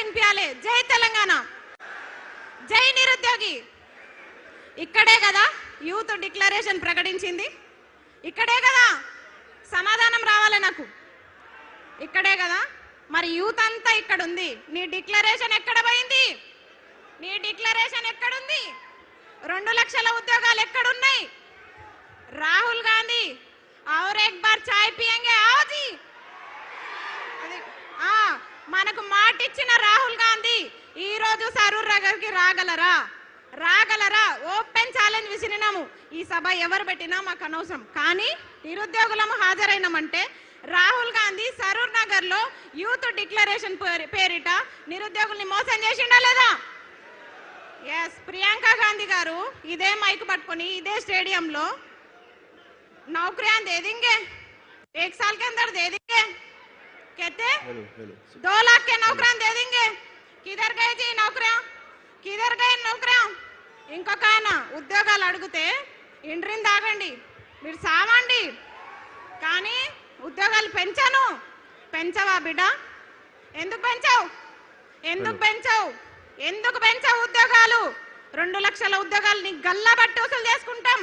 వినిపించాలి. జై తెలంగాణ, జై నిరుద్యోగి. ఇక్కడే కదా యూత్ డిక్లరేషన్ ప్రకటించింది, ఇక్కడే కదా సమాధానం రావాలి నాకు, ఇక్కడే కదా. మరి యూత్ అంతా ఇక్కడ ఉంది, నీ డిక్లరేషన్ ఎక్కడ పోయింది? నీ డిక్లరేషన్ ఎక్కడుంది? 2 లక్షల ఉద్యోగాలు ఎక్కడున్నాయి? రాహుల్ గాంధీ और एक बार चाय पियेंगे आओ जी. మనకు మాట ఇచ్చిన రాహుల్ గాంధీ ఈ రోజు సరూర్ నగర్కి రాగలరా? ఓపెన్ ఛాలెంజ్ విసిరినాము. ఈ సభ ఎవరు పెట్టినా మాకు అనవసరం, కానీ నిరుద్యోగులము హాజరైనామంటే రాహుల్ గాంధీ సరూర్ నగర్ లో యూత్ డిక్లరేషన్ పేరిట నిరుద్యోగుల్ని మోసం చేసిండా లేదా? ఎస్, ప్రియాంక గాంధీ గారు ఇదే మైక్ పట్టుకొని ఇదే స్టేడియంలో नौकरियां दे देंगे, 1 साल के अंदर दे देंगे, कहते 2 लाख के नौकरियां दे देंगे. किधर गए जी नौकरियां? किधर गए नौकरियां? ఇంకొక ఆయన ఉద్యోగాలు అడిగితే ఇండ్రిని తాగండి, మీరు సావండి, కానీ ఉద్యోగాలు పెంచవా బిడ్డ? ఎందుకు పెంచావు ఉద్యోగాలు? 2 లక్షల ఉద్యోగాలు నీ గల్లా బట్టి వసూలు చేసుకుంటాం.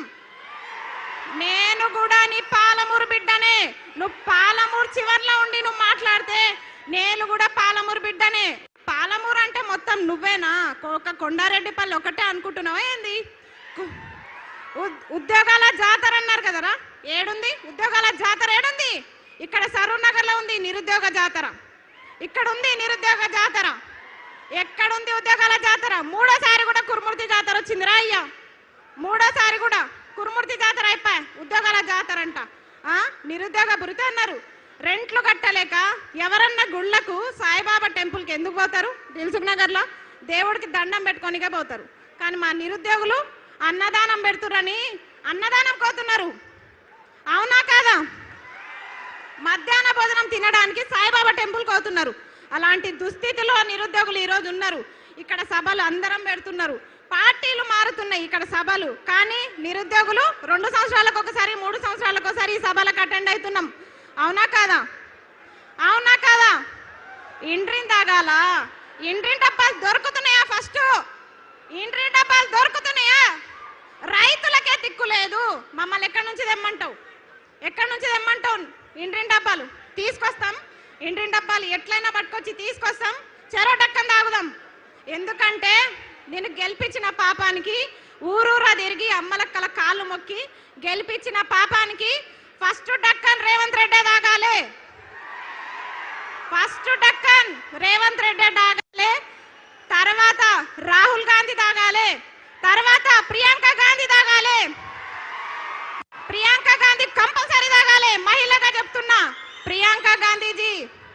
నేను కూడా నీ పాలమూరు బిడ్డనే. నువ్వు పాలమూరు చివర్లో ఉండి నువ్వు మాట్లాడితే నేను కూడా పాలమూరు బిడ్డనే. పాలమూరు అంటే మొత్తం నువ్వేనా? కొండారెడ్డిపల్లి ఒకటే అనుకుంటున్నావా ఏంది? ఉద్యోగాల జాతర అన్నారు కదరా, ఏడుంది ఉద్యోగాల జాతర? ఏడుంది? ఇక్కడ సరూర్ నగర్ లో ఉంది నిరుద్యోగ జాతర, ఇక్కడ ఉంది నిరుద్యోగ జాతర. ఎక్కడుంది ఉద్యోగాల జాతర? 3వ సారి కూడా కురుమూర్తి జాతర వచ్చిందిరా అయ్యా, 3వ సారి కూడా కురుమూర్తి జాతర అయిపోయా, ఉద్యోగాల జాతర అంట. నిరుద్యోగ భృతి అన్నారు. రెంట్లు కట్టలేక ఎవరన్నా గుళ్ళకు సాయిబాబా టెంపుల్కి ఎందుకు పోతారు? దిల్సుఖ్ నగర్లో దేవుడికి దండం పెట్టుకోనికే పోతారు. కానీ మా నిరుద్యోగులు అన్నదానం పెడుతురని అన్నదానం కోతున్నారు. అవునా కాదా? మధ్యాహ్న భోజనం తినడానికి సాయిబాబా టెంపుల్కి పోతున్నారు. అలాంటి దుస్థితిలో నిరుద్యోగులు ఈరోజు ఉన్నారు. ఇక్కడ సభలు అందరం పెడుతున్నారు, పార్టీలు మారుతున్నాయి ఇక్కడ సభలు, కానీ నిరుద్యోగులు 2 సంవత్సరాలకు ఒకసారి 3 సంవత్సరాలకు ఒకసారి ఈ సభలకు అటెండ్ అవుతున్నాం. అవునా కాదా? ఇండ్రిని తాగాల? ఇండ్రిని డబ్బాలు దొరుకుతున్నాయా? ఫస్ట్ ఇండ్రిని డబ్బాలు దొరుకుతున్నాయా? రైతులకే దిక్కు లేదు. మమ్మల్ని ఎక్కడి నుంచి తెమ్మంటావు? ఇండ్రిని డబ్బాలు తీసుకొస్తాం, ఇండ్రిని డబ్బాలు ఎట్లయినా పట్టుకొచ్చి తీసుకొస్తాం, చెరో డక్కని తాగుదాం. ఎందుకంటే నేను గెలిపించిన పాపానికి ఊరూరా తిరిగి అమ్మలక్కల కాళ్ళు మొక్కి గెలిపించిన పాపానికి ఫస్ట్ డక్కన్ రేవంత్ రెడ్డి తాగాలి. ఫస్ట్ డక్కన్ రేవంత్ రెడ్డి తాగాలి, తర్వాత రాహుల్ గాంధీ తాగాలి, తర్వాత ప్రియాంక గాంధీ తాగాలి. ప్రియాంక గాంధీ కంపల్సరీ తాగాలి. మహిళగా చెప్తున్నా, ప్రియాంక गांधी जी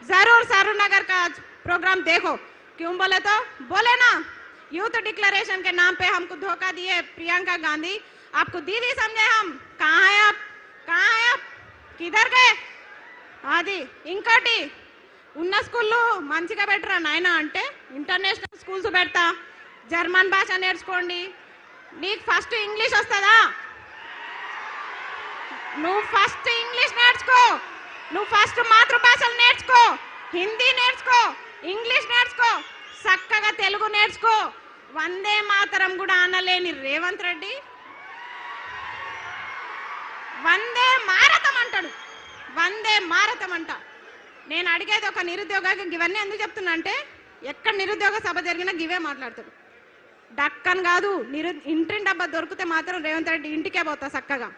जरूर सरूर नगर का प्रोग्राम देखो. क्यों बोले तो बोले ना, यूथ डिक्लेरेशन के नाम पे हमको धोखा दिए प्रियंका गांधी. आपको दीदी समझे हम? कहाँ है आप? किधर गए? అది ఇంకోటి ఉన్న స్కూల్లో మంచిగా పెట్టరా నాయనా అంటే ఇంటర్నేషనల్ స్కూల్స్ పెడతా, జర్మన్ భాష నేర్చుకోండి. నీకు ఫస్ట్ ఇంగ్లీష్ వస్తుందా? నువ్వు ఫస్ట్ ఇంగ్లీష్ నేర్చుకో, నువ్వు ఫస్ట్ మాతృభాషలు నేర్చుకో, హిందీ నేర్చుకో, ఇంగ్లీష్ నేర్చుకో, చక్కగా తెలుగు నేర్చుకో. వందే మాతరం కూడా అనలేని రేవంత్ రెడ్డి వందే మారతం అంటాడు, వందే మారతం అంట. నేను అడిగేది ఒక నిరుద్యోగ, ఇవన్నీ ఎందుకు చెప్తున్నా అంటే ఎక్కడ నిరుద్యోగ సభ జరిగినా గివే మాట్లాడతాడు. డక్కన్ కాదు, ఇంటిని డబ్బా దొరికితే మాత్రం రేవంత్ రెడ్డి ఇంటికే పోతా. చక్కగా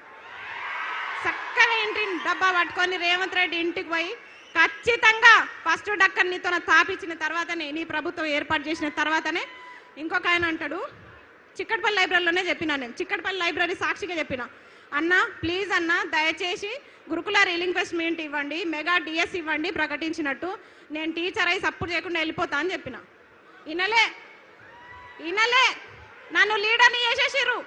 ఇంటిని డబ్బా పట్టుకొని రేవంత్ రెడ్డి ఇంటికి పోయి ఖచ్చితంగా ఫస్ట్ డక్కన్ నీతో తాపించిన తర్వాతనే, నీ ప్రభుత్వం ఏర్పాటు చేసిన తర్వాతనే. ఇంకొక ఆయన అంటాడు, చిక్కడపల్లి లైబ్రరీలోనే చెప్పినా, నేను చిక్కడపల్లి లైబ్రరీ సాక్షిగా చెప్పిన, అన్న ప్లీజ్ అన్న దయచేసి గురుకుల రీలింక్వెస్ట్మెంట్ ఇవ్వండి, మెగా డిఎస్ ఇవ్వండి ప్రకటించినట్టు, నేను టీచర్ అయి సపోర్ట్ చేయకుండా వెళ్ళిపోతా అని చెప్పిన. ఇనలే నన్ను లీడర్ని చేసేసిర్రు.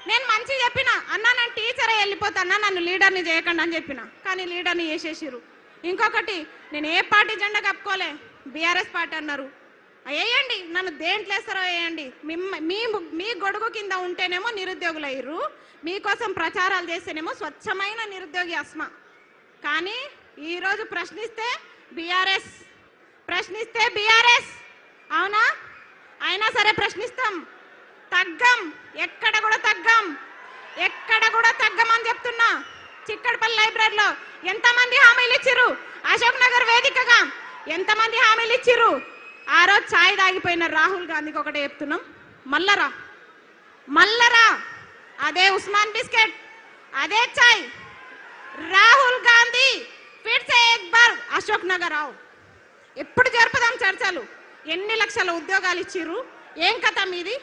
నేను మంచి చెప్పిన, అన్న నేను టీచర్ అయి వెళ్ళిపోతా అన్న, నన్ను లీడర్ని చేయకండి అని చెప్పిన, కానీ లీడర్ని చేసేసిర్రు. ఇంకొకటి, నేను ఏ పార్టీ జెండా కప్పుకోలే, బీఆర్ఎస్ పార్టీ అన్నారు. వేయండి, నన్ను దేంట్లో వేస్తారో వేయండి. మీ గొడుగు కింద ఉంటేనేమో నిరుద్యోగులు అయ్యారు, మీకోసం ప్రచారాలు చేస్తేనేమో స్వచ్ఛమైన నిరుద్యోగి అస్మా. కానీ ఈరోజు ప్రశ్నిస్తే బీఆర్ఎస్ ప్రశ్నిస్తే బీఆర్ఎస్, అవునా? అయినా సరే ప్రశ్నిస్తాం, తగ్గం, ఎక్కడ కూడా తగ్గం, ఎక్కడ కూడా తగ్గమని చెప్తున్నా. చిక్కడపల్లి లైబ్రరీలో ఎంతమంది హామీలు ఇచ్చిర్రు? అశోక్ నగర్ వేదికగా ఎంతమంది హామీలు ఇచ్చిర్రు? ఆ రోజు ఛాయ్ తాగిపోయిన రాహుల్ గాంధీకి ఒకటే చెప్తున్నాం, మల్లరా మల్లరా, అదే ఉస్మాన్ బిస్కెట్, అదే ఛాయ్. రాహుల్ గాంధీ ఫిర్ సే ఏక్ బార్ అశోక్ నగర్ ఆవ్. ఎప్పుడు జరుపుదాం చర్చలు? ఎన్ని లక్షల ఉద్యోగాలు ఇచ్చిర్రు? ఏం కథ మీది?